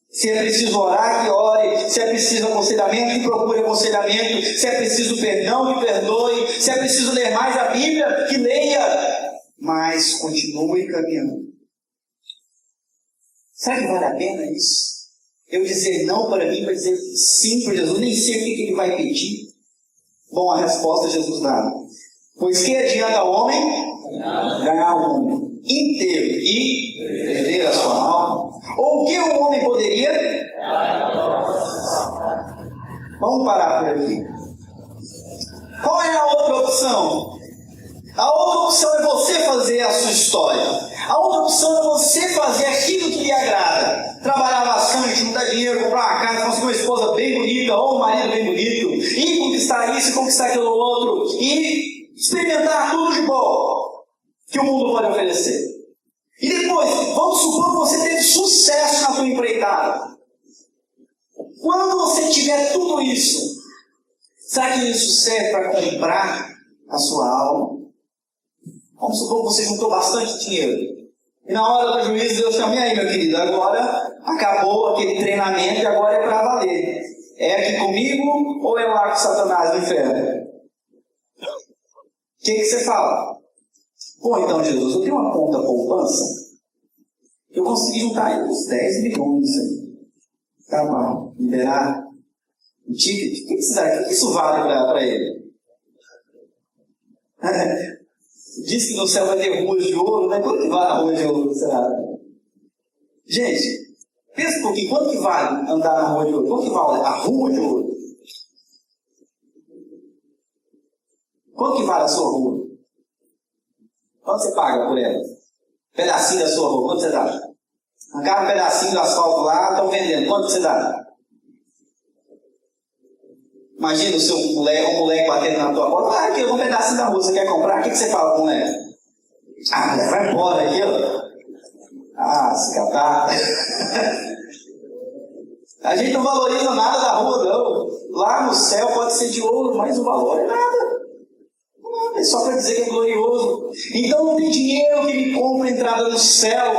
Se é preciso orar, que ore. Se é preciso aconselhamento, que procure aconselhamento. Se é preciso perdão, que perdoe. Se é preciso ler mais a Bíblia, que leia. Mas continue caminhando. Será que vale a pena isso? Eu dizer não para mim, para dizer sim para Jesus, nem sei o que Ele vai pedir. Bom, a resposta Jesus dá. Pois que adianta ao homem ganhar o mundo inteiro e perder a sua alma? Ou o que o homem poderia? Vamos parar por aqui. Qual é a outra opção? A outra opção é você fazer a sua história. A outra opção é você fazer aquilo que lhe agrada. Trabalhar bastante, juntar dinheiro, comprar uma casa, conseguir uma esposa bem bonita ou um marido bem bonito, e conquistar isso e conquistar aquilo outro, e experimentar tudo de bom que o mundo pode oferecer. E depois, vamos supor que você teve sucesso na sua empreitada. Quando você tiver tudo isso, será que isso serve para comprar a sua alma? Vamos supor que você juntou bastante dinheiro. E na hora do juízo, Deus chama: e aí, meu querido, agora acabou aquele treinamento e agora é para valer. É aqui comigo ou é lá com Satanás no inferno? O que você fala? Pô, então, Jesus, eu tenho uma conta poupança. Eu consegui juntar aí uns 10 milhões aí. Tá bom, liberar o ticket. O que isso vale para ele? Diz que no céu vai ter ruas de ouro, né? Quanto que vale a rua de ouro, será? Gente, pensa um pouquinho, quanto que vale andar na rua de ouro? Quanto que vale a rua de ouro? Quanto que vale a sua rua? Quanto você paga por ela? Pedacinho da sua rua, quanto você dá? Arrancaram um pedacinho do asfalto lá, estão vendendo. Quanto você dá? Imagina o seu moleque batendo na tua porta. Ah, aqui, um pedacinho da rua, você quer comprar? O que você fala com o moleque? Ah, vai embora aqui, ó. Ah, se catar. A gente não valoriza nada da rua, não. Lá no céu pode ser de ouro, mas o valor é nada. É só para dizer que é glorioso. Então não tem dinheiro que me compre a entrada no céu.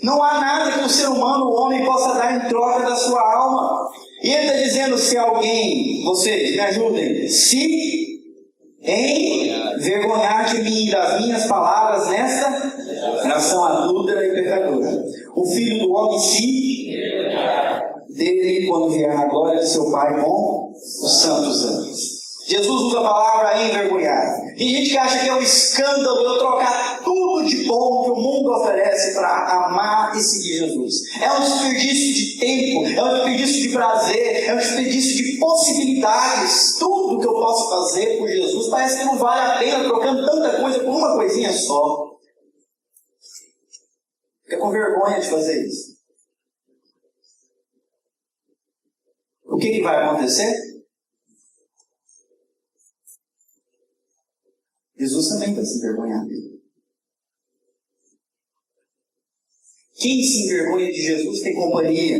Não há nada que o ser humano, o homem, possa dar em troca da sua alma. E ele está dizendo: se alguém, vocês me ajudem, se envergonhar de mim e das minhas palavras nesta nação adúltera e pecadora, o Filho do Homem se dele quando vier na glória de seu Pai com os santos anjos. Jesus usa a palavra envergonhar. Tem gente que acha que é um escândalo eu trocar tudo de bom que o mundo oferece para amar e seguir Jesus. É um desperdício de tempo, é um desperdício de prazer, é um desperdício de possibilidades. Tudo que eu posso fazer por Jesus parece que não vale a pena, trocando tanta coisa por uma coisinha só. Fica com vergonha de fazer isso. O que vai acontecer? Jesus também está se envergonhando. Quem se envergonha de Jesus tem companhia.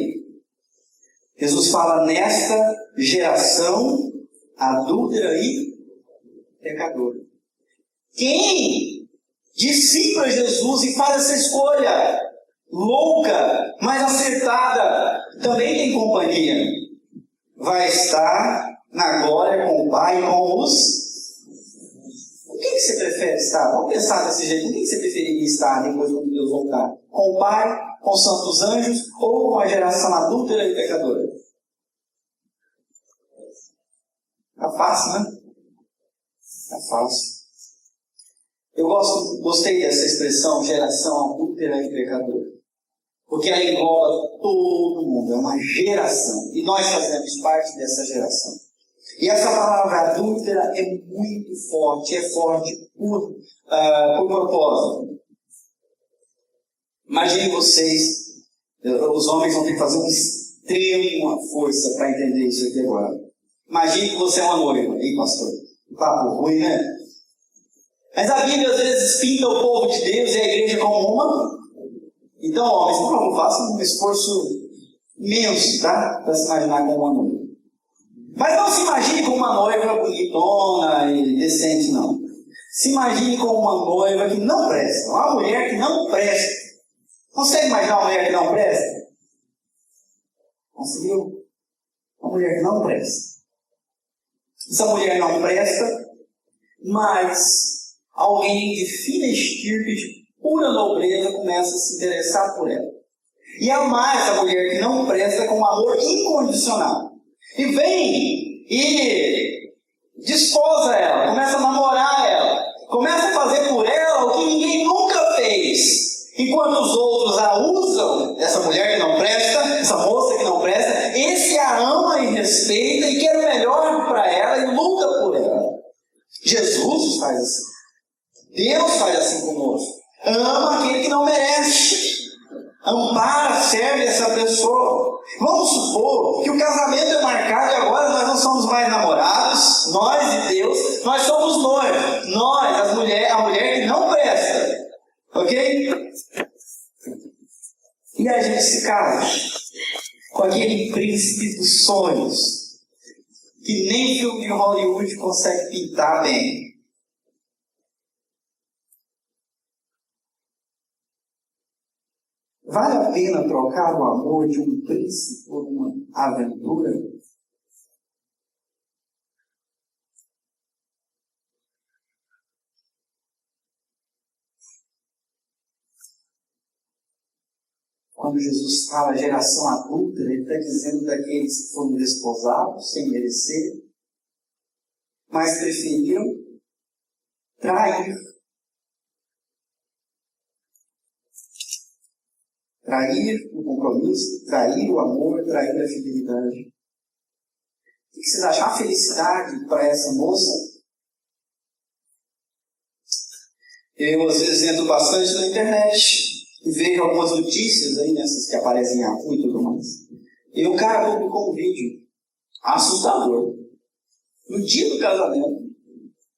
Jesus fala: nesta geração adúltera e pecadora. Quem discipula Jesus e faz essa escolha louca, mas acertada, também tem companhia. Vai estar na glória com o Pai e com os... O que você prefere estar? Vamos pensar desse jeito. O que você preferiria estar depois quando Deus voltar? Com o Pai, com os santos anjos ou com a geração adúltera e pecadora? Tá fácil, né? Tá fácil. Eu gostei dessa expressão, geração adúltera e pecadora. Porque ela engloba todo mundo, é uma geração. E nós fazemos parte dessa geração. E essa palavra adúltera é muito forte, é forte por propósito. Imagine vocês, os homens vão ter que fazer uma extrema força para entender isso aqui agora. Imagine que você é uma noiva. Ih, pastor, papo ruim, né? Mas a Bíblia às vezes pinta o povo de Deus e a igreja como uma. Então, homens, por favor, façam um esforço imenso, tá? Para se imaginar como uma noiva. Mas não se imagine como uma noiva bonitona e decente, não. Se imagine como uma noiva que não presta. Uma mulher que não presta. Consegue imaginar uma mulher que não presta? Conseguiu? Uma mulher que não presta. Essa mulher não presta, mas alguém de fina estirpe, de pura nobreza, começa a se interessar por ela. E amar essa mulher que não presta com um amor incondicional. E vem e desposa ela, começa a namorar ela, começa a fazer por ela o que ninguém nunca fez. Enquanto os outros a usam, essa mulher que não presta, essa moça que não presta, esse a ama e respeita e quer o melhor para ela e luta por ela. Jesus faz assim. Deus faz assim conosco. Ama aquele que não merece. Ampara, serve essa pessoa. Vamos supor que o casamento é marcado e agora nós não somos mais namorados, nós e Deus, nós somos noivos. Nós, a mulher que não presta. Ok? E a gente se casa com aquele príncipe dos sonhos, que nem filme de Hollywood consegue pintar bem. Vale a pena trocar o amor de um príncipe por uma aventura? Quando Jesus fala geração adulta, ele está dizendo daqueles que foram desposados sem merecer, mas preferiram trair. Trair o compromisso, trair o amor, trair a fidelidade. O que vocês acham? A felicidade para essa moça? Eu, às vezes, entro bastante na internet e vejo algumas notícias aí, nessas que aparecem em Yahoo e tudo mais. E o cara publicou um vídeo assustador. No dia do casamento,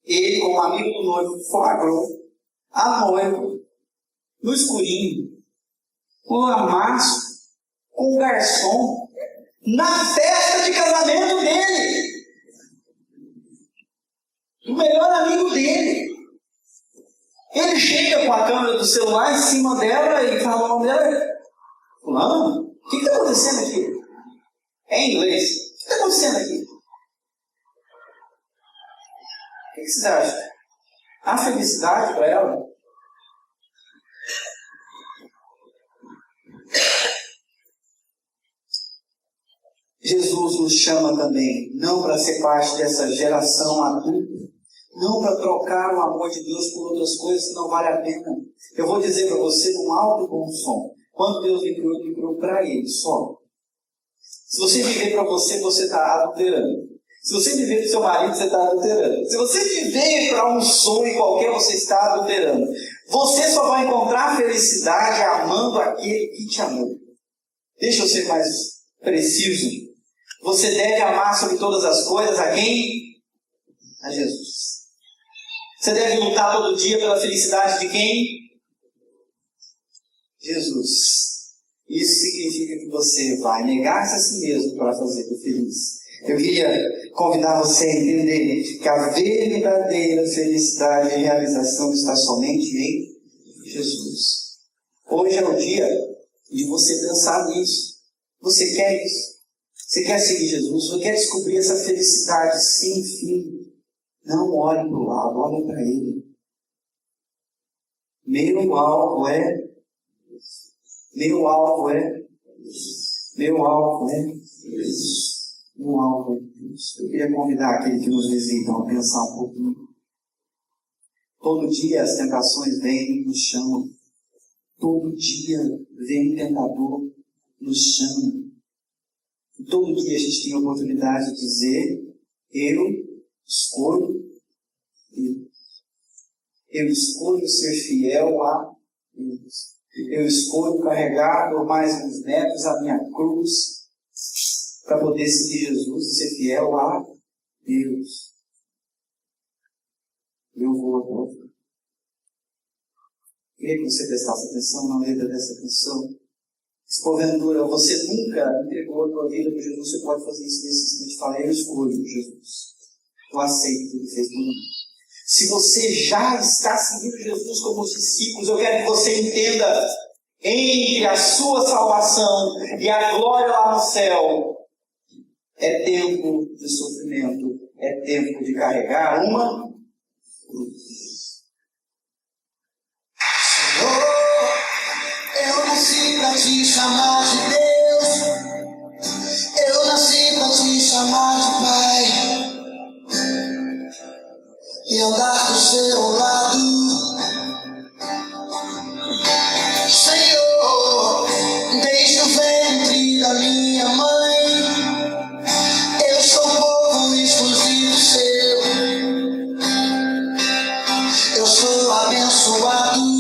ele, como amigo do noivo, flagrou a noiva no escurinho, com o amasso, com o garçom, na festa de casamento dele. O melhor amigo dele. Ele chega com a câmera do celular em cima dela e fala o nome dela. Fulano, o que está acontecendo aqui? É em inglês. O que está acontecendo aqui? O que vocês acham? Há felicidade para ela? Jesus nos chama também, não para ser parte dessa geração adulta, não para trocar o amor de Deus por outras coisas que não vale a pena. Eu vou dizer para você num alto e bom som, quando Deus me criou para Ele só. Se você viver para você, você está adulterando. Se você viver para o seu marido, você está adulterando. Se você viver para um sonho qualquer, você está adulterando. Você só vai encontrar felicidade amando aquele que te amou. Deixa eu ser mais preciso. Você deve amar sobre todas as coisas a quem? A Jesus. Você deve lutar todo dia pela felicidade de quem? Jesus. Isso significa que você vai negar-se a si mesmo para fazer-te feliz. Eu queria convidar você a entender que a verdadeira felicidade e realização está somente em Jesus. Hoje é o dia de você pensar nisso. Você quer isso? Você quer seguir Jesus? Você quer descobrir essa felicidade sem fim? Não olhe para o lado, olhe para Ele. Meu alvo é Jesus. Meu alvo é Jesus. Meu alvo é Jesus. Meu alvo é Jesus. Eu queria convidar aquele que nos visita a pensar um pouquinho. Todo dia as tentações vêm e nos chamam. Todo dia vem o tentador, nos chama. E todo dia a gente tem a oportunidade de dizer: eu escolho Deus. Eu escolho ser fiel a Deus. Eu escolho carregar por mais uns metros a minha cruz para poder seguir Jesus e ser fiel a Deus. Eu vou agora. Queria que você prestasse atenção na letra dessa canção. Se porventura você nunca entregou a tua vida para Jesus, você pode fazer isso nesse instante. Fala: eu escolho Jesus. Eu aceito o que Ele fez por mim. Se você já está seguindo Jesus como os discípulos, eu quero que você entenda: entre a sua salvação e a glória lá no céu, é tempo de sofrimento, é tempo de carregar uma cruz. Eu nasci pra te chamar de Deus. Eu nasci pra te chamar de Pai. E andar do seu lado. Senhor, desde o ventre da minha mãe, eu sou povo exclusivo seu. Eu sou abençoado.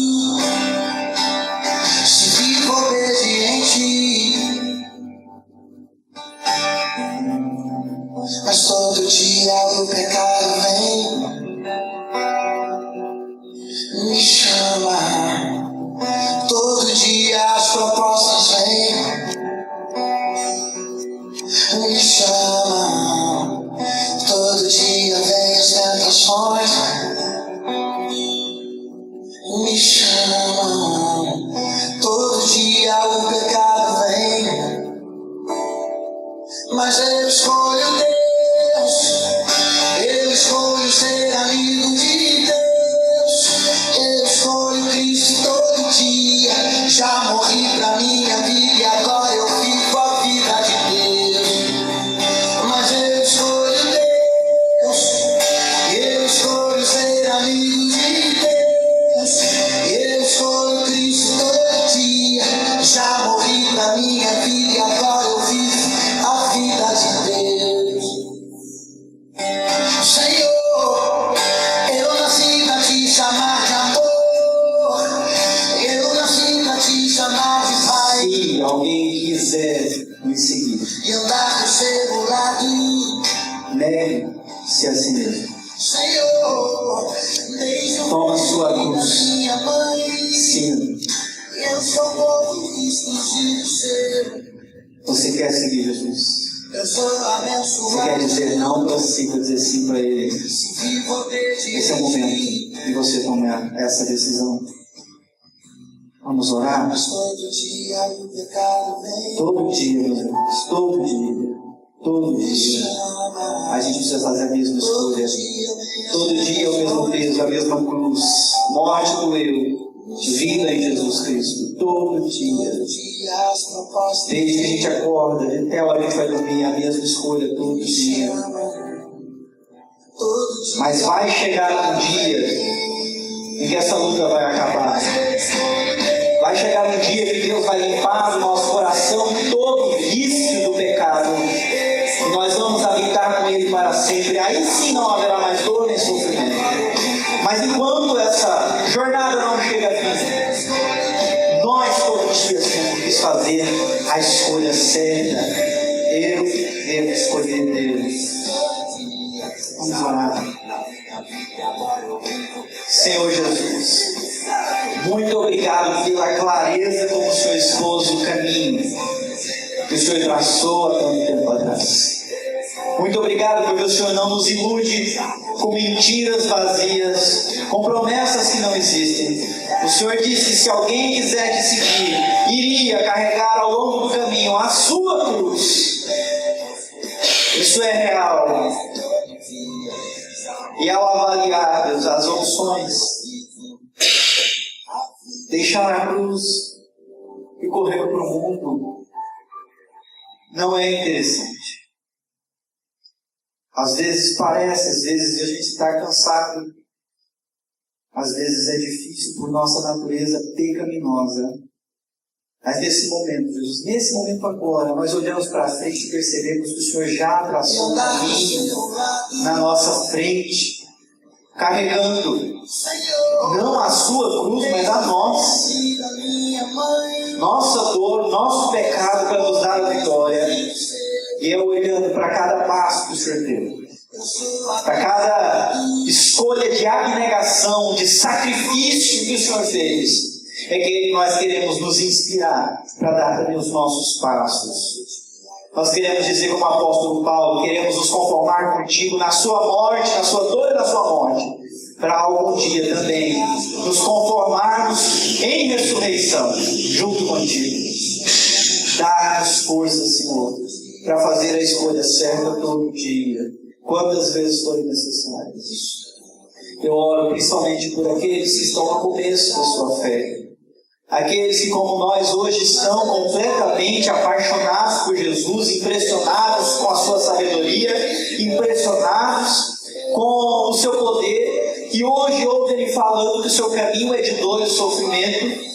Mas todo dia o pecado vem corações me chamam. Todo dia o pecado vem, mas eu escolho Deus. Eu escolho ser amigo de Deus. Eu escolho Cristo todo dia. Já morri pra minha vida e agora eu vivo a vida de Deus. Mas eu escolho Deus. Eu escolho ser amigo de Deus. Eu escolho Cristo todo dia. Já morri pra minha vida e agora eu vivo a vida de Deus. Senhor, eu nasci pra te chamar de amor. Eu nasci pra te chamar de Pai. Se alguém quiser me seguir, E andar do seu lado. negue-se a si mesmo. Senhor, desde o Toma sua cruz. minha mãe, Sim, eu sou povo exclusivo seu. você quer seguir Jesus? Eu sou Você abençoado. quer dizer não para si, para dizer sim para Ele? Se vivo obediente. Esse é o momento de você tomar essa decisão. Vamos orar? Mas todo dia o pecado vem. Todo dia, meus irmãos. Todo dia. Todo dia. A gente precisa fazer a mesma escolha. Todo dia é o mesmo peso, a mesma cruz. Morte do eu. Vida em Jesus Cristo. Todo dia. Desde que a gente acorda, até a hora que a gente vai dormir, a mesma escolha todo dia. Mas vai chegar um dia em que essa luta vai acabar. Vai chegar um dia que Deus vai limpar do nosso coração todo o vício do pecado. E nós vamos habitar com Ele para sempre. Aí sim não haverá mais dor nem sofrimento. Mas enquanto essa jornada não chega a fim, nós todos os dias temos que fazer a escolha certa. Eu devo escolher Deus. Vamos orar. Senhor Jesus, muito obrigado pela clareza como o Senhor expôs o caminho que o Senhor traçou há tanto tempo atrás. Muito obrigado porque o Senhor não nos ilude com mentiras vazias, com promessas que não existem. O Senhor disse que se alguém quiser te seguir, iria carregar ao longo do caminho a sua cruz. Isso é real. E ao avaliar, Deus, as opções, deixar a cruz e correr para o mundo não é interessante. Às vezes parece, às vezes a gente está cansado, às vezes é difícil por nossa natureza pecaminosa. Mas nesse momento, Jesus, nesse momento agora, nós olhamos para frente e percebemos que o Senhor já traçou um caminho na nossa frente, carregando não a sua cruz, mas a nossa. Nossa dor, nosso pecado para nos dar a vitória. E eu olhando para cada passo que o Senhor deu, para cada escolha de abnegação, de sacrifício que o Senhor fez, é que nós queremos nos inspirar para dar também os nossos passos. Nós queremos dizer como o apóstolo Paulo, queremos nos conformar contigo na sua morte, na sua dor e na sua morte, para algum dia também nos conformarmos em ressurreição junto contigo. Dá-nos força, Senhor, para fazer a escolha certa todo dia, quantas vezes forem necessárias. Eu oro principalmente por aqueles que estão no começo da sua fé, aqueles que, como nós hoje, estão completamente apaixonados por Jesus, impressionados com a sua sabedoria, impressionados com o seu poder, e hoje ouvem ele falando que o seu caminho é de dor e sofrimento.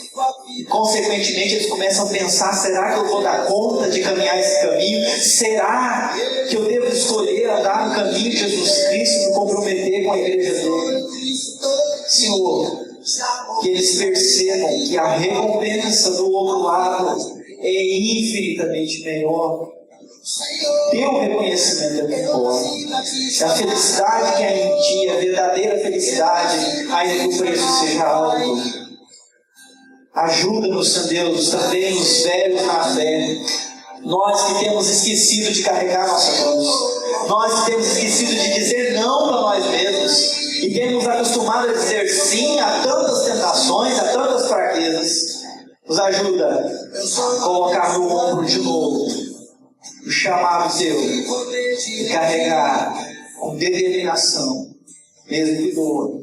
E, consequentemente, eles começam a pensar: será que eu vou dar conta de caminhar esse caminho? Será que eu devo escolher andar no caminho de Jesus Cristo, me comprometer com a igreja dele? Senhor, que eles percebam que a recompensa do outro lado é infinitamente melhor. Dê o reconhecimento aqui fora. A felicidade que há em ti, a verdadeira felicidade, ainda que o preço seja alto. Ajuda-nos, Deus, também os velhos na fé. Nós que temos esquecido de carregar nossa cruz. Nós que temos esquecido de dizer não para nós mesmos. e temos acostumado a dizer sim a tantas tentações, a tantas fraquezas. Nos ajuda a colocar no ombro de novo o chamado Teu e carregar com determinação, mesmo que doa.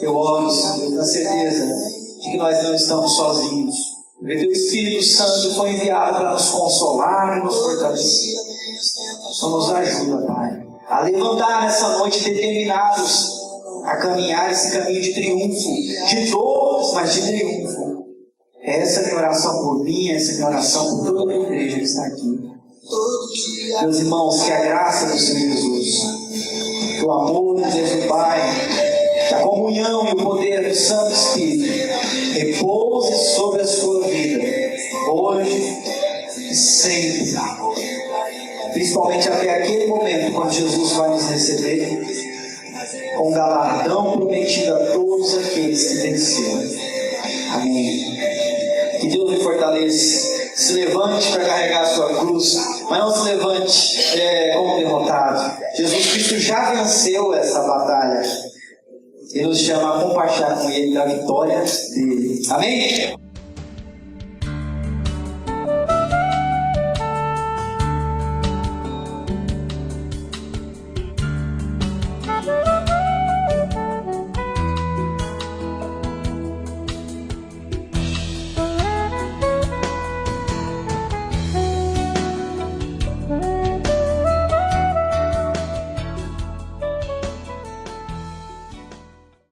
Eu oro, Senhor, com a certeza de que nós não estamos sozinhos. O Teu Espírito Santo foi enviado para nos consolar e nos fortalecer. Só nos ajuda, Pai, a levantar nessa noite determinados a caminhar esse caminho de triunfo, de dor, mas de triunfo. Essa é a minha oração por mim, essa é a minha oração por toda a minha igreja que está aqui. Meus irmãos, que a graça do Senhor Jesus, que o amor de Deus do Pai, que a comunhão e o poder do Santo Espírito repouse sobre a sua vida, hoje e sempre. Principalmente até aquele momento, quando Jesus vai nos receber com um galardão prometido a todos aqueles que venceram. Amém. Que Deus lhe fortaleça. Se levante para carregar a sua cruz, mas não se levante como derrotado. Jesus Cristo já venceu essa batalha. Ele nos chama a compartilhar com Ele da vitória dele. Amém?